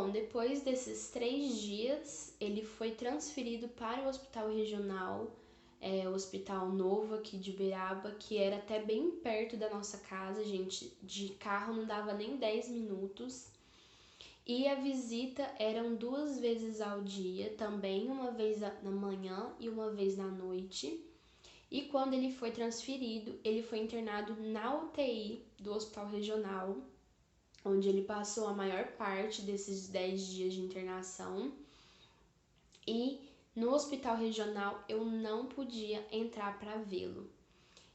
Bom, depois desses 3 dias, ele foi transferido para o hospital regional, o hospital novo aqui de Uberaba, que era até bem perto da nossa casa, gente. De carro não dava nem 10 minutos. E a visita eram 2 vezes ao dia, também uma vez na manhã e uma vez na noite. E quando ele foi transferido, ele foi internado na UTI do hospital regional, onde ele passou a maior parte desses 10 dias de internação. E no hospital regional eu não podia entrar para vê-lo.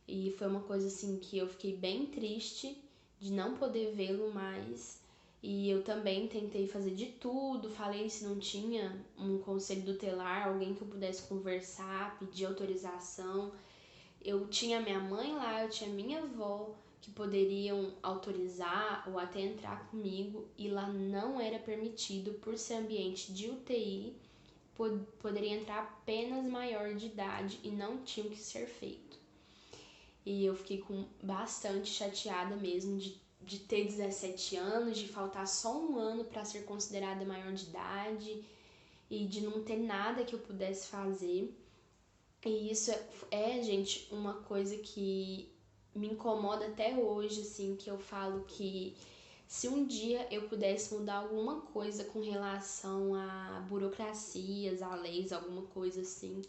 E foi uma coisa assim que eu fiquei bem triste de não poder vê-lo mais. E eu também tentei fazer de tudo, falei se não tinha um conselho tutelar, alguém que eu pudesse conversar, pedir autorização. Eu tinha minha mãe lá, eu tinha minha avó que poderiam autorizar ou até entrar comigo, e lá não era permitido por ser ambiente de UTI, poderia entrar apenas maior de idade e não tinha o que ser feito. E eu fiquei bastante chateada mesmo de ter 17 anos, de faltar só um ano para ser considerada maior de idade e de não ter nada que eu pudesse fazer. E isso gente, uma coisa que me incomoda até hoje, assim, que eu falo que se um dia eu pudesse mudar alguma coisa com relação a burocracias, a leis, alguma coisa assim,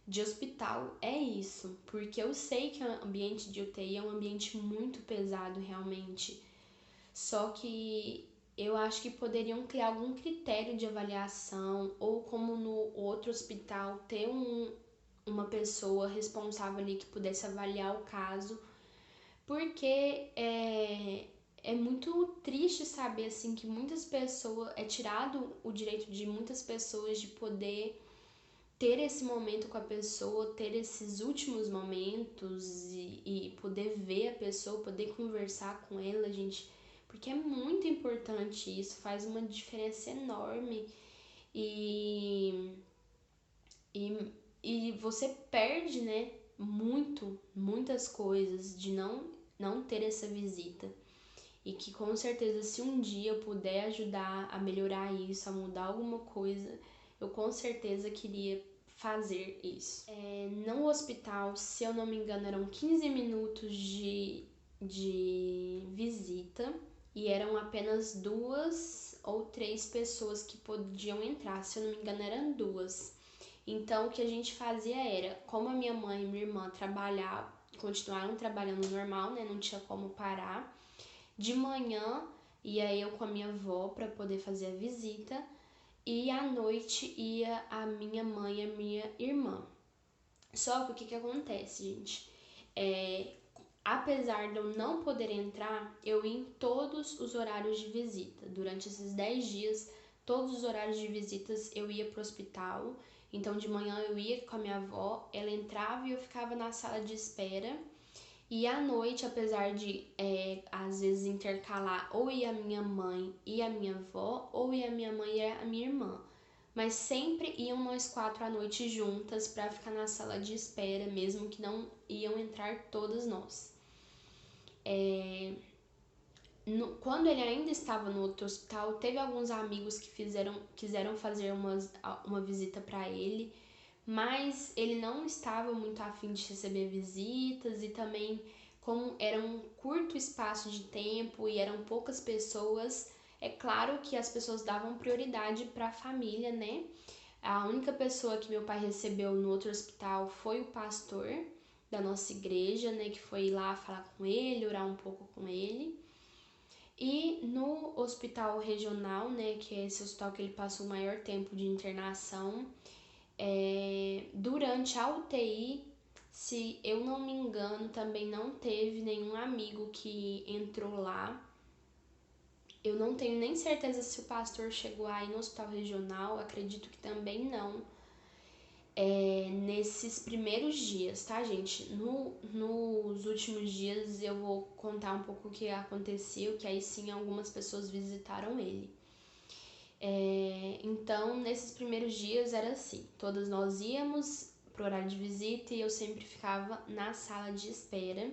de hospital, é isso. Porque eu sei que o ambiente de UTI é um ambiente muito pesado, realmente. Só que eu acho que poderiam criar algum critério de avaliação, ou como no outro hospital, ter uma pessoa responsável ali que pudesse avaliar o caso, porque é muito triste saber assim que muitas pessoas, é tirado o direito de muitas pessoas de poder ter esse momento com a pessoa, ter esses últimos momentos e poder ver a pessoa, poder conversar com ela, gente, porque é muito importante isso, faz uma diferença enorme. E e, e você perde, né, muitas coisas de não ter essa visita. E que com certeza, se um dia eu puder ajudar a melhorar isso, a mudar alguma coisa, eu com certeza queria fazer isso. No hospital, se eu não me engano, eram 15 minutos de visita e eram apenas 2 ou 3 pessoas que podiam entrar. Se eu não me engano, eram 2. Então, o que a gente fazia era, como a minha mãe e minha irmã continuaram trabalhando normal, né? Não tinha como parar. De manhã ia eu com a minha avó para poder fazer a visita, e à noite ia a minha mãe e a minha irmã. Só que o que acontece, gente? Apesar de eu não poder entrar, eu ia em todos os horários de visita. Durante esses 10 dias, todos os horários de visitas eu ia pro hospital. Então, de manhã eu ia com a minha avó, ela entrava e eu ficava na sala de espera. E à noite, apesar de às vezes intercalar, ou ia a minha mãe e a minha avó, ou ia a minha mãe e a minha irmã. Mas sempre iam nós 4 à noite juntas para ficar na sala de espera, mesmo que não iam entrar todas nós. Quando ele ainda estava no outro hospital, teve alguns amigos que quiseram fazer uma visita para ele, mas ele não estava muito afim de receber visitas, e também, como era um curto espaço de tempo e eram poucas pessoas, é claro que as pessoas davam prioridade para a família, né? A única pessoa que meu pai recebeu no outro hospital foi o pastor da nossa igreja, né? Que foi lá falar com ele, orar um pouco com ele. E no hospital regional, né? Que é esse hospital que ele passou o maior tempo de internação, durante a UTI, se eu não me engano, também não teve nenhum amigo que entrou lá. Eu não tenho nem certeza se o pastor chegou aí no hospital regional, acredito que também não. Nesses primeiros dias, tá, gente? Nos últimos dias eu vou contar um pouco o que aconteceu, que aí sim algumas pessoas visitaram ele. Então, nesses primeiros dias era assim, todas nós íamos pro horário de visita e eu sempre ficava na sala de espera.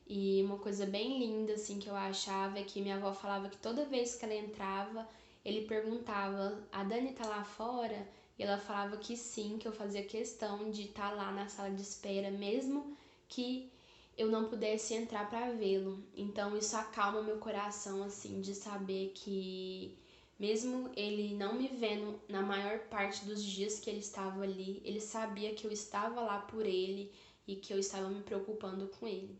E uma coisa bem linda, assim, que eu achava é que minha avó falava que toda vez que ela entrava, ele perguntava: a Dani tá lá fora? E ela falava que sim, que eu fazia questão de estar lá na sala de espera, mesmo que eu não pudesse entrar para vê-lo. Então isso acalma meu coração, assim, de saber que mesmo ele não me vendo na maior parte dos dias que ele estava ali, ele sabia que eu estava lá por ele e que eu estava me preocupando com ele.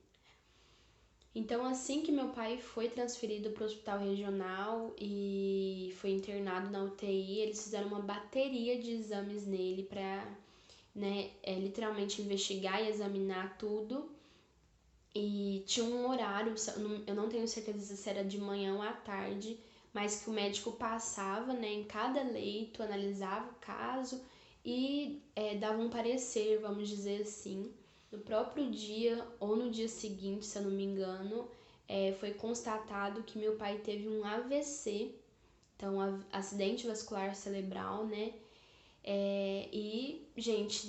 Então, assim que meu pai foi transferido para o hospital regional e foi internado na UTI, eles fizeram uma bateria de exames nele para, né, literalmente investigar e examinar tudo. E tinha um horário, eu não tenho certeza se era de manhã ou à tarde, mas que o médico passava, né, em cada leito, analisava o caso e dava um parecer, vamos dizer assim. No próprio dia ou no dia seguinte, se eu não me engano, foi constatado que meu pai teve um AVC, então acidente vascular cerebral, né? E, gente,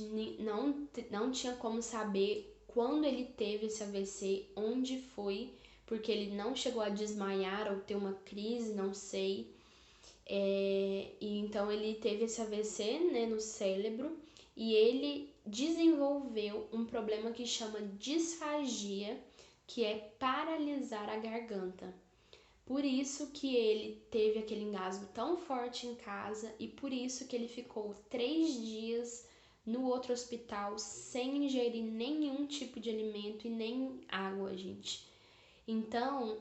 não tinha como saber quando ele teve esse AVC, onde foi, porque ele não chegou a desmaiar ou ter uma crise, não sei. E então ele teve esse AVC, né, no cérebro, e ele desenvolveu um problema que chama disfagia, que é paralisar a garganta. Por isso que ele teve aquele engasgo tão forte em casa e por isso que ele ficou 3 dias no outro hospital sem ingerir nenhum tipo de alimento e nem água, gente. Então,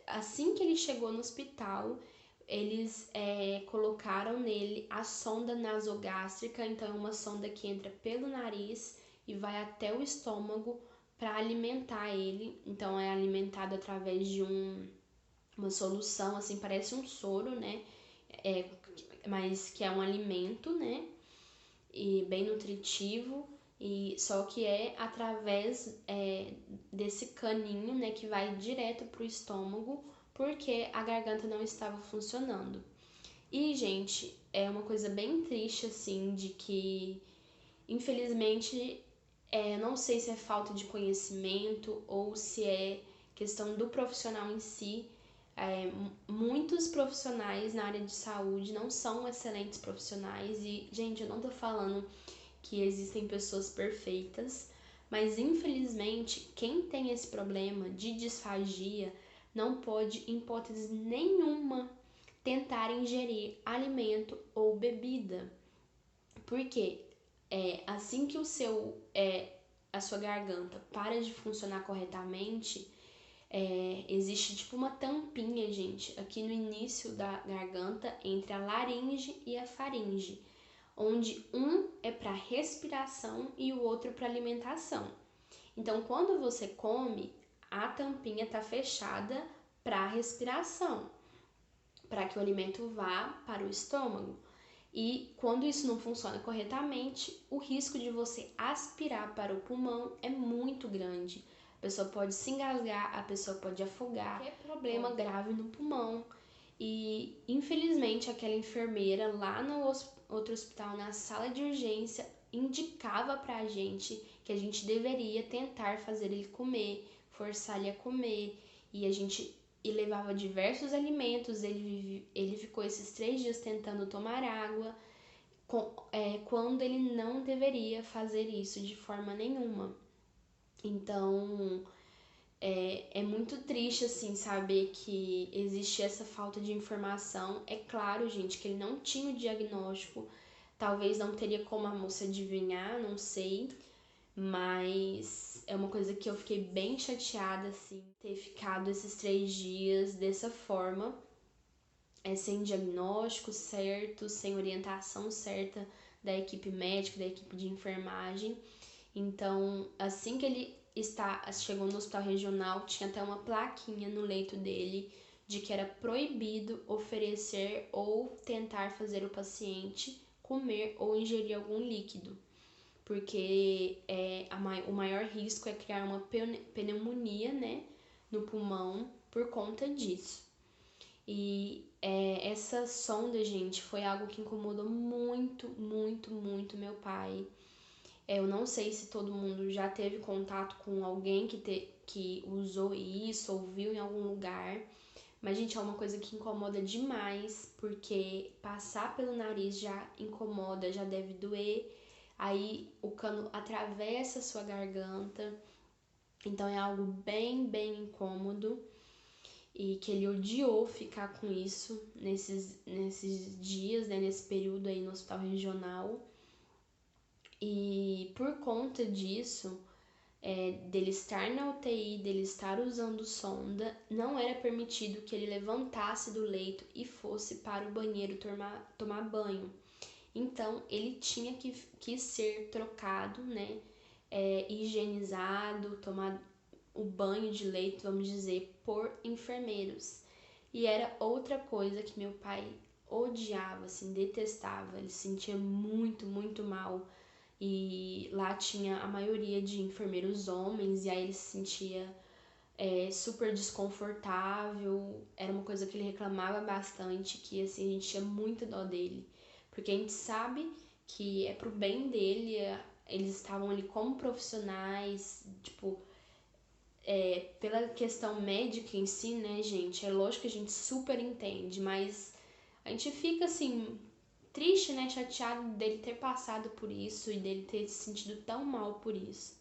assim que ele chegou no hospital, eles colocaram nele a sonda nasogástrica, então é uma sonda que entra pelo nariz e vai até o estômago para alimentar ele. Então é alimentado através de uma solução, assim, parece um soro, né? É, mas que é um alimento, né? E bem nutritivo, e só que é através desse caninho, né, que vai direto pro estômago, porque a garganta não estava funcionando. E, gente, é uma coisa bem triste, assim, de que, infelizmente, não sei se é falta de conhecimento ou se é questão do profissional em si. Muitos profissionais na área de saúde não são excelentes profissionais e, gente, eu não tô falando que existem pessoas perfeitas, mas infelizmente quem tem esse problema de disfagia não pode, em hipótese nenhuma, tentar ingerir alimento ou bebida, porque assim que a sua garganta para de funcionar corretamente, existe tipo uma tampinha, gente, aqui no início da garganta entre a laringe e a faringe, onde um é para respiração e o outro para alimentação. Então, quando você come, a tampinha está fechada para respiração, para que o alimento vá para o estômago. E quando isso não funciona corretamente, o risco de você aspirar para o pulmão é muito grande. A pessoa pode se engasgar, a pessoa pode afogar, é problema grave no pulmão. E infelizmente aquela enfermeira lá no outro hospital, na sala de urgência, indicava pra gente que a gente deveria tentar fazer ele comer, forçar ele a comer, e levava diversos alimentos. Ele ficou esses 3 dias tentando tomar água, quando ele não deveria fazer isso de forma nenhuma. Então, é muito triste, assim, saber que existe essa falta de informação. É claro, gente, que ele não tinha o diagnóstico, talvez não teria como a moça adivinhar, não sei, mas é uma coisa que eu fiquei bem chateada, assim, ter ficado esses 3 dias dessa forma, sem diagnóstico certo, sem orientação certa da equipe médica, da equipe de enfermagem. Então, assim que ele chegou no hospital regional, tinha até uma plaquinha no leito dele de que era proibido oferecer ou tentar fazer o paciente comer ou ingerir algum líquido, porque o maior risco é criar uma pneumonia, né, no pulmão por conta disso. E essa sonda, gente, foi algo que incomodou muito, muito, muito meu pai. Eu não sei se todo mundo já teve contato com alguém que usou isso ou viu em algum lugar, Mas, gente, é uma coisa que incomoda demais, porque passar pelo nariz já incomoda, já deve doer. Aí o cano atravessa a sua garganta, então é algo bem incômodo. E que ele odiou ficar com isso nesses dias, né, nesse período aí no hospital regional. E por conta disso, dele estar na UTI, dele estar usando sonda, não era permitido que ele levantasse do leito e fosse para o banheiro tomar banho. Então, ele tinha que ser trocado, né, higienizado, tomar o banho de leito, vamos dizer, por enfermeiros. E era outra coisa que meu pai odiava, assim, detestava. Ele se sentia muito mal. E lá tinha a maioria de enfermeiros homens, e aí ele se sentia super desconfortável. Era uma coisa que ele reclamava bastante, que assim, a gente tinha muita dó dele. Porque a gente sabe que é pro bem dele, eles estavam ali como profissionais, tipo, pela questão médica em si, né, gente? É lógico que a gente super entende, mas a gente fica assim, triste, né? Chateado dele ter passado por isso e dele ter se sentido tão mal por isso.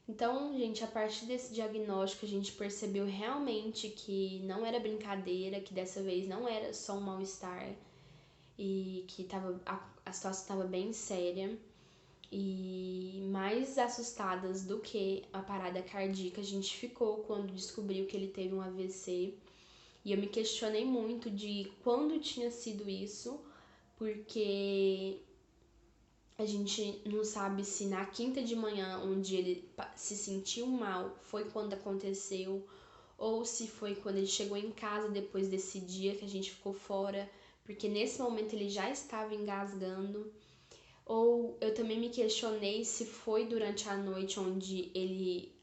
Então, gente, a partir desse diagnóstico, a gente percebeu realmente que não era brincadeira, que dessa vez não era só um mal-estar e que a situação estava bem séria. E mais assustadas do que a parada cardíaca, a gente ficou quando descobriu que ele teve um AVC. E eu me questionei muito de quando tinha sido isso, porque a gente não sabe se na quinta de manhã, onde ele se sentiu mal, foi quando aconteceu, ou se foi quando ele chegou em casa depois desse dia que a gente ficou fora, porque nesse momento ele já estava engasgando. Ou eu também me questionei se foi durante a noite onde ele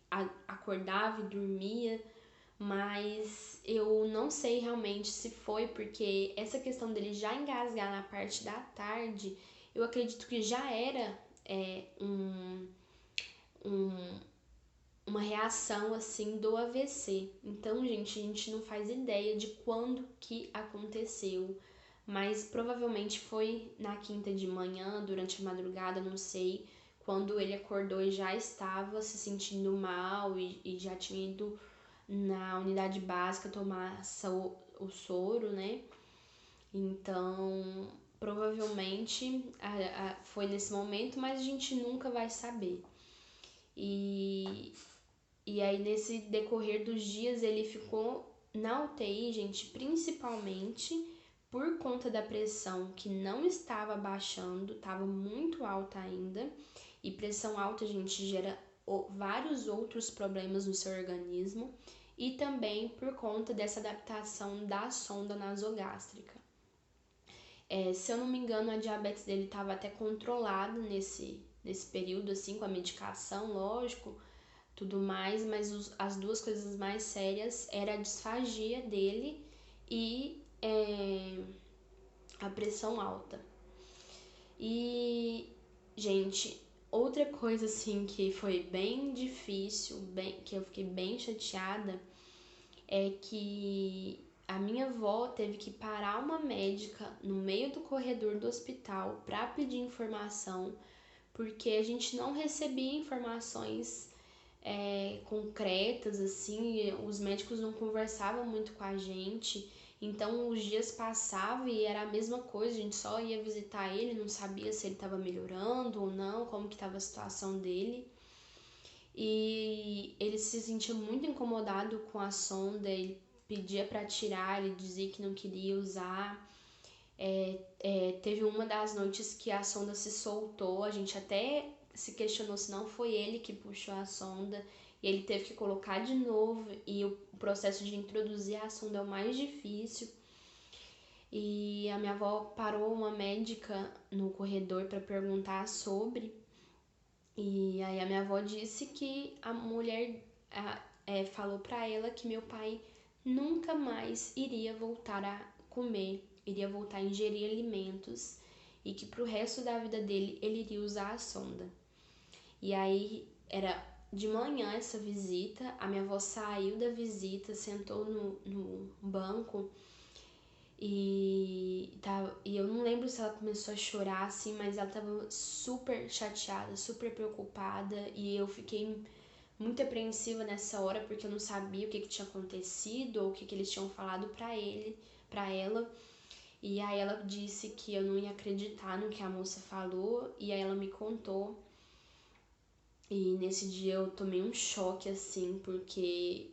acordava e dormia, mas eu não sei realmente se foi, porque essa questão dele já engasgar na parte da tarde, eu acredito que já era um, uma reação assim do AVC. Então, gente, a gente não faz ideia de quando que aconteceu, mas provavelmente foi na quinta de manhã, durante a madrugada, não sei, quando ele acordou e já estava se sentindo mal e já tinha ido na unidade básica tomar o soro, né? Então, provavelmente foi nesse momento, mas a gente nunca vai saber. E, e aí, nesse decorrer dos dias, ele ficou na UTI, gente, principalmente por conta da pressão que não estava baixando, estava muito alta ainda. E pressão alta, gente, gera vários outros problemas no seu organismo. E também por conta dessa adaptação da sonda nasogástrica. Se eu não me engano, a diabetes dele estava até controlada nesse período, assim, com a medicação, lógico, tudo mais, mas as duas coisas mais sérias era a disfagia dele e a pressão alta. E, gente, outra coisa assim que foi bem difícil, que eu fiquei bem chateada, é que a minha avó teve que parar uma médica no meio do corredor do hospital para pedir informação, porque a gente não recebia informações concretas, assim, os médicos não conversavam muito com a gente, então os dias passavam e era a mesma coisa, a gente só ia visitar ele, não sabia se ele estava melhorando ou não, como que estava a situação dele. E ele se sentia muito incomodado com a sonda, ele pedia para tirar, ele dizia que não queria usar. Teve uma das noites que a sonda se soltou, a gente até se questionou se não foi ele que puxou a sonda, e ele teve que colocar de novo, e o processo de introduzir a sonda é o mais difícil. E a minha avó parou uma médica no corredor para perguntar sobre, e aí a minha avó disse que a mulher falou para ela que meu pai nunca mais iria voltar a comer, iria voltar a ingerir alimentos e que pro resto da vida dele ele iria usar a sonda. E aí era de manhã essa visita, a minha avó saiu da visita, sentou no banco e eu não lembro se ela começou a chorar assim, mas ela tava super chateada, super preocupada e eu fiquei muito apreensiva nessa hora porque eu não sabia o que tinha acontecido ou o que eles tinham falado pra ela. E aí ela disse que eu não ia acreditar no que a moça falou e aí ela me contou. E nesse dia eu tomei um choque assim, porque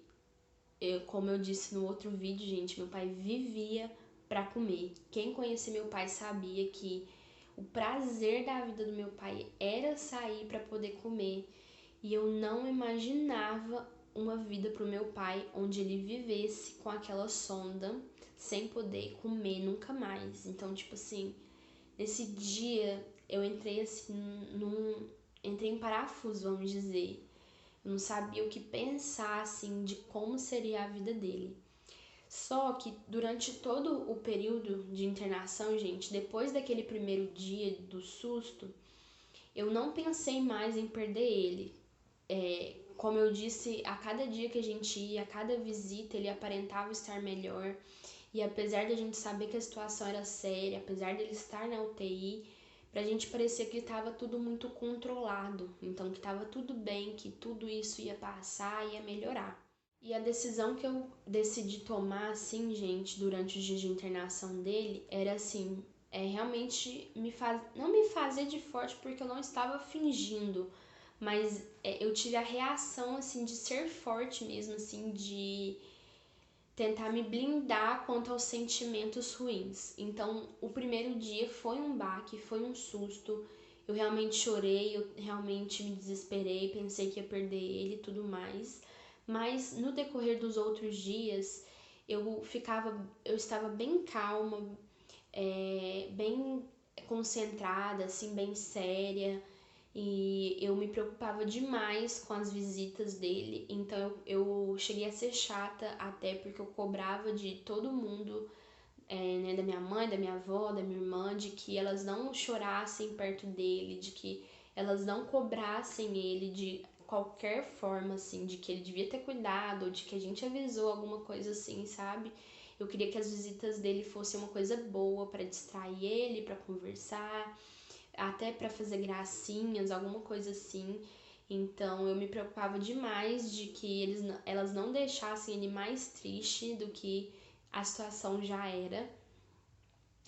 como eu disse no outro vídeo, gente, meu pai vivia pra comer. Quem conhecia meu pai sabia que o prazer da vida do meu pai era sair pra poder comer. E eu não imaginava uma vida pro meu pai onde ele vivesse com aquela sonda sem poder comer nunca mais. Então, tipo assim, nesse dia eu entrei assim entrei em parafuso, vamos dizer. Eu não sabia o que pensar assim de como seria a vida dele. Só que durante todo o período de internação, gente, depois daquele primeiro dia do susto, eu não pensei mais em perder ele. Como eu disse, a cada dia que a gente ia, a cada visita, ele aparentava estar melhor. E apesar da gente saber que a situação era séria, apesar dele estar na UTI, pra gente parecia que estava tudo muito controlado. Então, que estava tudo bem, que tudo isso ia passar, ia melhorar. E a decisão que eu decidi tomar, assim, gente, durante os dias de internação dele, era assim, realmente não me fazer de forte porque eu não estava fingindo, mas eu tive a reação, assim, de ser forte mesmo, assim, de tentar me blindar quanto aos sentimentos ruins. Então, o primeiro dia foi um baque, foi um susto. Eu realmente chorei, eu realmente me desesperei, pensei que ia perder ele e tudo mais. Mas no decorrer dos outros dias, eu estava bem calma, bem concentrada, assim, bem séria. E eu me preocupava demais com as visitas dele, então eu cheguei a ser chata até porque eu cobrava de todo mundo, né, da minha mãe, da minha avó, da minha irmã, de que elas não chorassem perto dele, de que elas não cobrassem ele de qualquer forma, assim, de que ele devia ter cuidado, ou de que a gente avisou alguma coisa assim, sabe? Eu queria que as visitas dele fossem uma coisa boa para distrair ele, para conversar, até para fazer gracinhas, alguma coisa assim. Então eu me preocupava demais de que elas não deixassem ele mais triste do que a situação já era.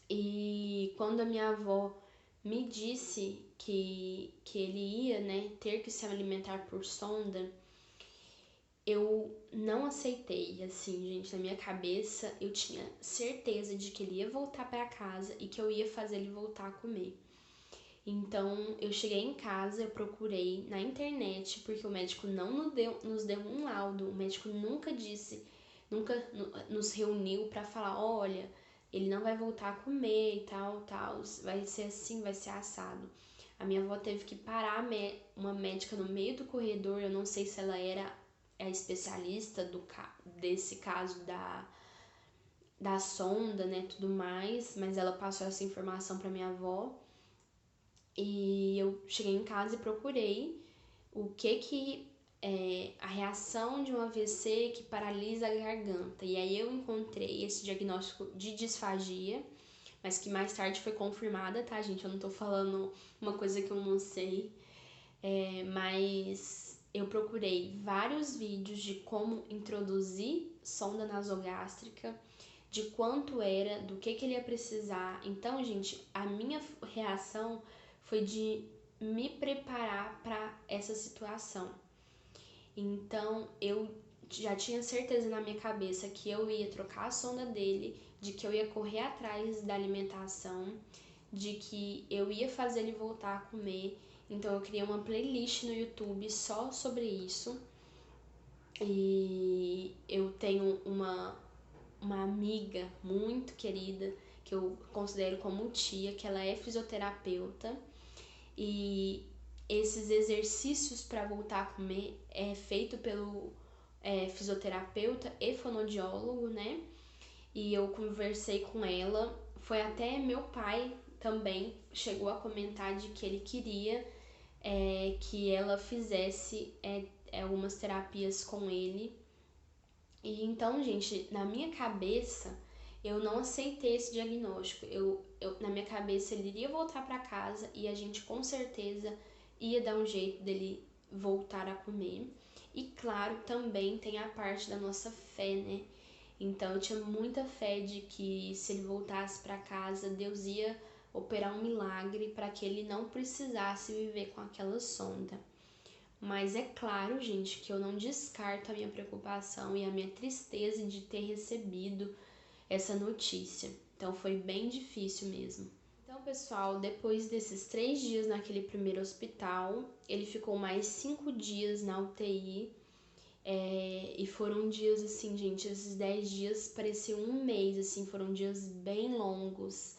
E quando a minha avó me disse que ele ia, né, ter que se alimentar por sonda, eu não aceitei, assim, gente, na minha cabeça eu tinha certeza de que ele ia voltar para casa e que eu ia fazer ele voltar a comer. Então, eu cheguei em casa, eu procurei na internet, porque o médico não nos deu um laudo, o médico nunca disse, nunca nos reuniu para falar, olha, ele não vai voltar a comer e tal, tal, vai ser assim, vai ser assado. A minha avó teve que parar uma médica no meio do corredor, eu não sei se ela era a especialista desse caso da sonda, né, tudo mais, mas ela passou essa informação para minha avó. E eu cheguei em casa e procurei o que a reação de um AVC que paralisa a garganta. E aí eu encontrei esse diagnóstico de disfagia, mas que mais tarde foi confirmada, tá, gente? Eu não tô falando uma coisa que eu não sei. Mas eu procurei vários vídeos de como introduzir sonda nasogástrica, de quanto era, do que ele ia precisar. Então, gente, a minha reação foi de me preparar para essa situação. Então, eu já tinha certeza na minha cabeça que eu ia trocar a sonda dele, de que eu ia correr atrás da alimentação, de que eu ia fazer ele voltar a comer. Então, eu criei uma playlist no YouTube só sobre isso. E eu tenho uma amiga muito querida, que eu considero como tia, que ela é fisioterapeuta. E esses exercícios para voltar a comer é feito pelo fisioterapeuta e fonoaudiólogo, né? E eu conversei com ela. Foi até meu pai também chegou a comentar de que ele queria que ela fizesse algumas terapias com ele. E então, gente, na minha cabeça, eu não aceitei esse diagnóstico. Na minha cabeça, ele iria voltar para casa e a gente com certeza ia dar um jeito dele voltar a comer. E claro, também tem a parte da nossa fé, né? Então eu tinha muita fé de que se ele voltasse para casa, Deus ia operar um milagre para que ele não precisasse viver com aquela sonda. Mas é claro, gente, que eu não descarto a minha preocupação e a minha tristeza de ter recebido essa notícia. Então foi bem difícil mesmo. Então, pessoal, depois desses 3 dias naquele primeiro hospital, ele ficou mais 5 dias na UTI. E foram dias assim, gente, esses 10 dias pareciam um mês, assim, foram dias bem longos.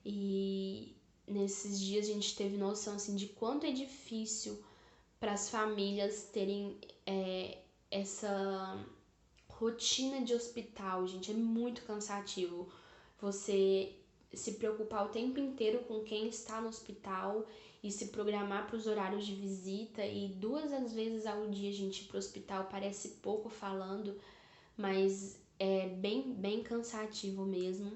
E nesses dias a gente teve noção, assim, de quanto é difícil para as famílias terem essa rotina de hospital, gente. É muito cansativo você se preocupar o tempo inteiro com quem está no hospital e se programar para os horários de visita, e 2 vezes ao dia a gente ir para o hospital. Parece pouco falando, mas é bem cansativo mesmo.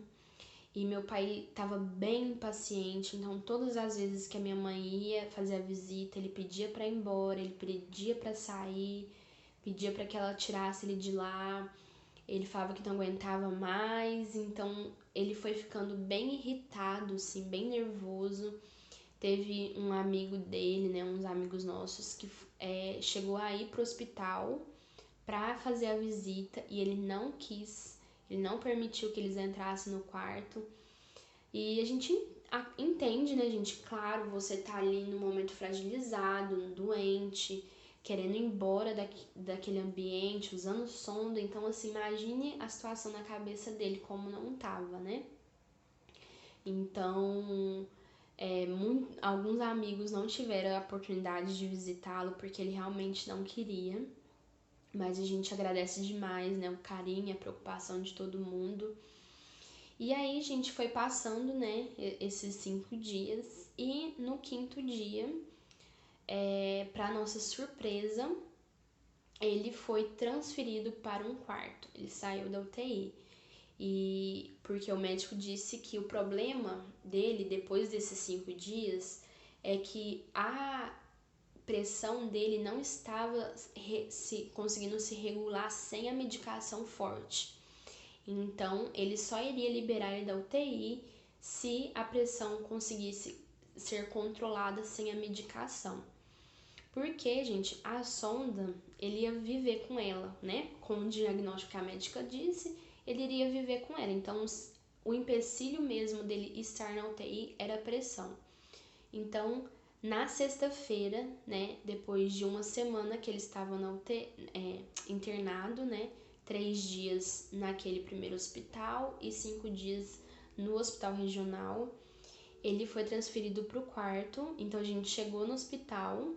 E meu pai estava bem impaciente, então todas as vezes que a minha mãe ia fazer a visita, ele pedia para ir embora, ele pedia para sair, pedia para que ela tirasse ele de lá. Ele falava que não aguentava mais, então ele foi ficando bem irritado, assim, bem nervoso. Teve um amigo dele, né, uns amigos nossos, que chegou a ir pro hospital para fazer a visita e ele não quis, ele não permitiu que eles entrassem no quarto. E a gente entende, né, gente? Claro, você tá ali no momento fragilizado, doente, querendo ir embora daquele ambiente, usando sonda. Então, assim, imagine a situação na cabeça dele, como não tava, né? Então, alguns amigos não tiveram a oportunidade de visitá-lo porque ele realmente não queria. Mas a gente agradece demais, né, o carinho, a preocupação de todo mundo. E aí a gente foi passando, né, esses 5 dias, e no 5º dia, para nossa surpresa, ele foi transferido para um quarto. Ele saiu da UTI. E porque o médico disse que o problema dele, depois desses 5 dias, é que a pressão dele não estava conseguindo se regular sem a medicação forte. Então, ele só iria liberar ele da UTI se a pressão conseguisse ser controlada sem a medicação. Porque, gente, a sonda, ele ia viver com ela, né? Com o diagnóstico que a médica disse, ele iria viver com ela. Então, o empecilho mesmo dele estar na UTI era a pressão. Então, na sexta-feira, né, depois de uma semana que ele estava na UTI, internado, né, 3 dias naquele primeiro hospital e 5 dias no hospital regional, ele foi transferido para o quarto. Então a gente chegou no hospital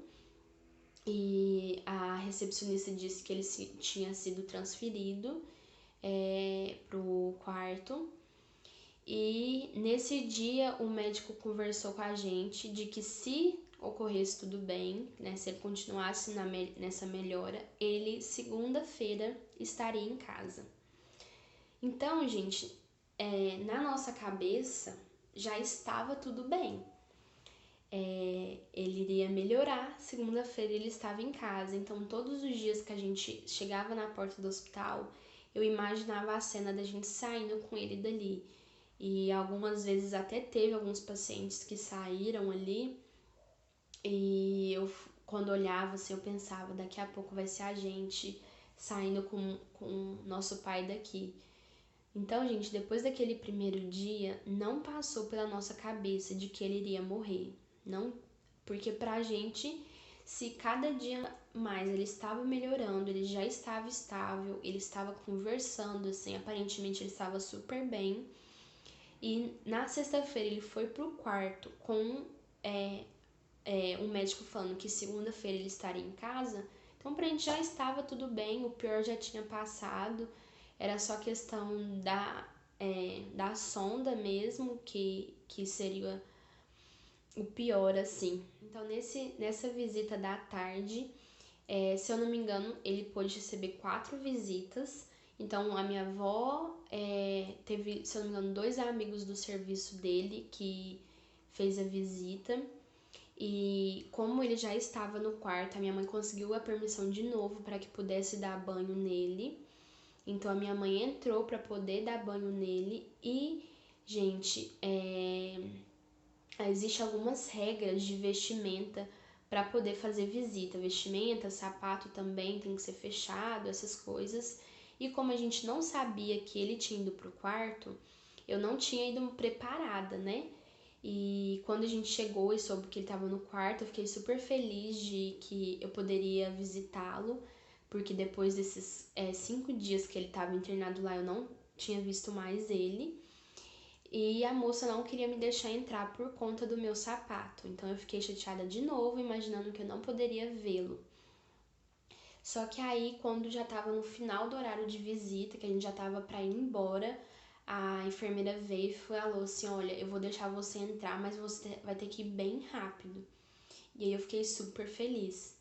e a recepcionista disse que ele tinha sido transferido para o quarto. E nesse dia o médico conversou com a gente de que se ocorresse tudo bem, né, se ele continuasse nessa melhora, ele segunda-feira estaria em casa. Então, gente, na nossa cabeça já estava tudo bem. Ele iria melhorar, segunda-feira ele estava em casa. Então, todos os dias que a gente chegava na porta do hospital, eu imaginava a cena da gente saindo com ele dali. E algumas vezes até teve alguns pacientes que saíram ali, e eu, quando olhava assim, eu pensava, daqui a pouco vai ser a gente saindo com nosso pai daqui. Então, gente, depois daquele primeiro dia, não passou pela nossa cabeça de que ele iria morrer. Não, porque pra gente, se cada dia mais ele estava melhorando, ele já estava estável, ele estava conversando, assim, aparentemente ele estava super bem. E na sexta-feira ele foi pro quarto com um médico falando que segunda-feira ele estaria em casa. Então pra gente já estava tudo bem, o pior já tinha passado. Era só questão da sonda mesmo, que seria o pior, assim. Então nessa visita da tarde, Se eu não me engano, ele pôde receber 4 visitas. Então, a minha avó teve, se eu não me engano, 2 amigos do serviço dele que fez a visita. E como ele já estava no quarto, a minha mãe conseguiu a permissão de novo para que pudesse dar banho nele. Então, a minha mãe entrou para poder dar banho nele. E, gente, existem algumas regras de vestimenta para poder fazer visita. Vestimenta, sapato também tem que ser fechado, essas coisas. E como a gente não sabia que ele tinha ido pro quarto, eu não tinha ido preparada, né? E quando a gente chegou e soube que ele estava no quarto, eu fiquei super feliz de que eu poderia visitá-lo, porque depois desses 5 dias que ele estava internado lá, eu não tinha visto mais ele. E a moça não queria me deixar entrar por conta do meu sapato. Então eu fiquei chateada de novo, imaginando que eu não poderia vê-lo. Só que aí, quando já estava no final do horário de visita, que a gente já estava para ir embora, a enfermeira veio e falou assim: olha, eu vou deixar você entrar, mas você vai ter que ir bem rápido. E aí eu fiquei super feliz.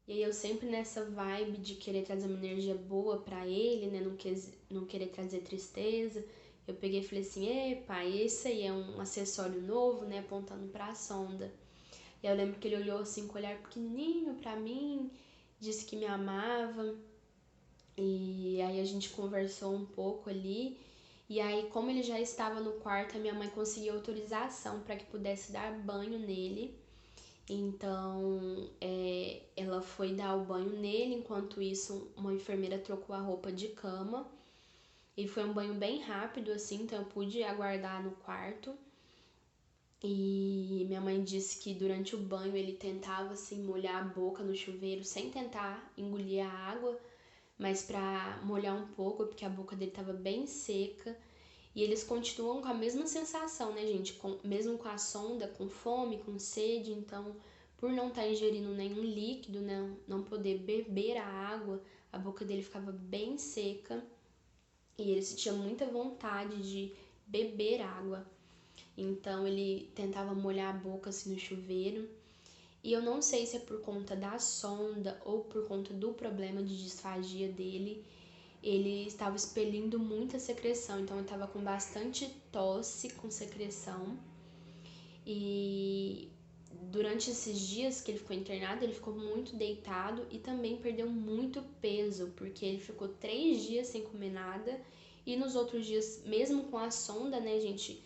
E aí eu sempre nessa vibe de querer trazer uma energia boa para ele, né? Não querer trazer tristeza. Eu peguei e falei assim: epa, esse aí é um acessório novo, né? Apontando pra sonda. E eu lembro que ele olhou assim com um olhar pequenininho pra mim, disse que me amava. E aí a gente conversou um pouco ali. E aí, como ele já estava no quarto, a minha mãe conseguiu autorização para que pudesse dar banho nele. Então, ela foi dar o banho nele, enquanto isso, uma enfermeira trocou a roupa de cama. E foi um banho bem rápido, assim, então eu pude aguardar no quarto. E minha mãe disse que durante o banho ele tentava, assim, molhar a boca no chuveiro sem tentar engolir a água, mas pra molhar um pouco, porque a boca dele tava bem seca. E eles continuam com a mesma sensação, né, gente? Mesmo com a sonda, com fome, com sede. Então, por não estar ingerindo nenhum líquido, né, não poder beber a água, a boca dele ficava bem seca. E ele sentia muita vontade de beber água. Então, ele tentava molhar a boca assim no chuveiro. E eu não sei se é por conta da sonda ou por conta do problema de disfagia dele, ele estava expelindo muita secreção, então ele estava com bastante tosse com secreção. E durante esses dias que ele ficou internado, ele ficou muito deitado e também perdeu muito peso, porque ele ficou 3 dias sem comer nada. E nos outros dias, mesmo com a sonda, né, gente,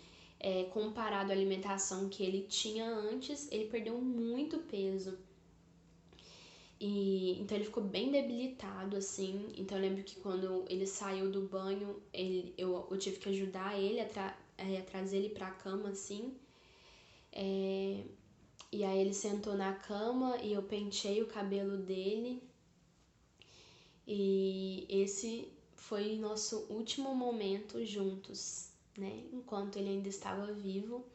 comparado à alimentação que ele tinha antes, ele perdeu muito peso. E então ele ficou bem debilitado, assim. Então eu lembro que quando ele saiu do banho, eu tive que ajudar ele a trazer ele pra cama, assim. E aí ele sentou na cama e eu penteei o cabelo dele. E esse foi nosso último momento juntos, né? Enquanto ele ainda estava vivo.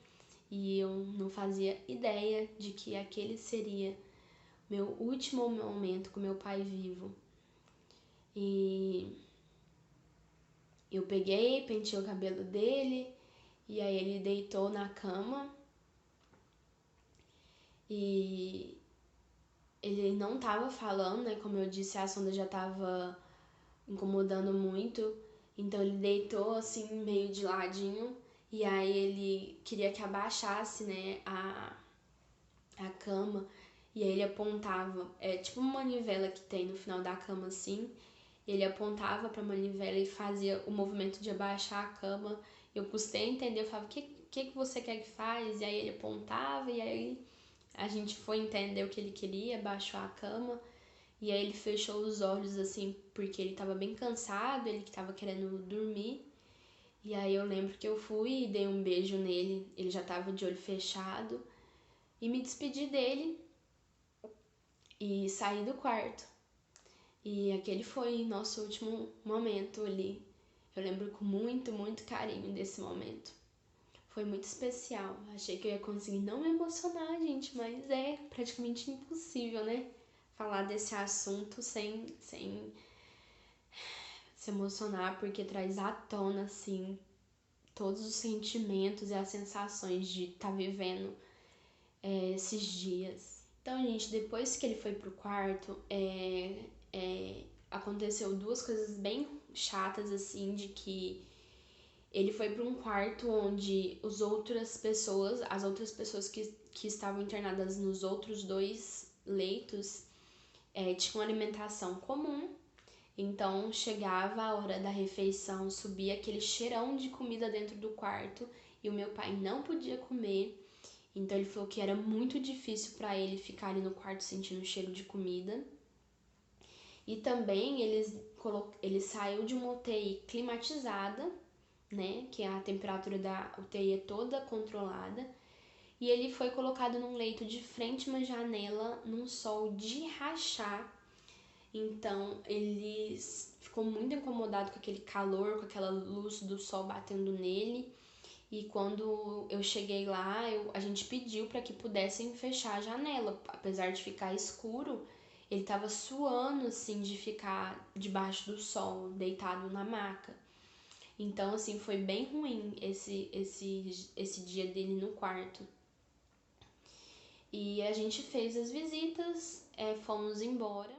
E eu não fazia ideia de que aquele seria meu último momento com meu pai vivo. E eu peguei, penteei o cabelo dele, e aí ele deitou na cama e ele não tava falando, né? Como eu disse, a sonda já tava incomodando muito, então ele deitou assim, meio de ladinho, e aí ele queria que abaixasse, né, a cama, e aí ele apontava, tipo uma manivela que tem no final da cama assim. Ele apontava pra manivela e fazia o movimento de abaixar a cama. Eu custei entender, eu falava, o que você quer que faz? E aí ele apontava, e aí a gente foi entender o que ele queria, abaixou a cama. E aí ele fechou os olhos, assim, porque ele tava bem cansado, ele que tava querendo dormir. E aí eu lembro que eu fui e dei um beijo nele, ele já tava de olho fechado. E me despedi dele e saí do quarto. E aquele foi nosso último momento ali. Eu lembro com muito, muito carinho desse momento. Foi muito especial. Achei que eu ia conseguir não me emocionar, gente, mas é praticamente impossível, né? Falar desse assunto sem se emocionar, porque traz à tona, assim, todos os sentimentos e as sensações de estar vivendo esses dias. Então, gente, depois que ele foi pro quarto, aconteceu duas coisas bem chatas, assim, de que ele foi para um quarto onde as outras pessoas que estavam internadas nos outros dois leitos, tinham alimentação comum. Então chegava a hora da refeição, subia aquele cheirão de comida dentro do quarto e o meu pai não podia comer. Então ele falou que era muito difícil para ele ficar ali no quarto sentindo o cheiro de comida. E também ele saiu de uma UTI climatizada, né, que a temperatura da UTI é toda controlada, e ele foi colocado num leito de frente a uma janela, num sol de rachar. Então ele ficou muito incomodado com aquele calor, com aquela luz do sol batendo nele. E quando eu cheguei lá, a gente pediu para que pudessem fechar a janela. Apesar de ficar escuro, ele estava suando assim de ficar debaixo do sol, deitado na maca. Então, assim, foi bem ruim esse dia dele no quarto. E a gente fez as visitas, fomos embora.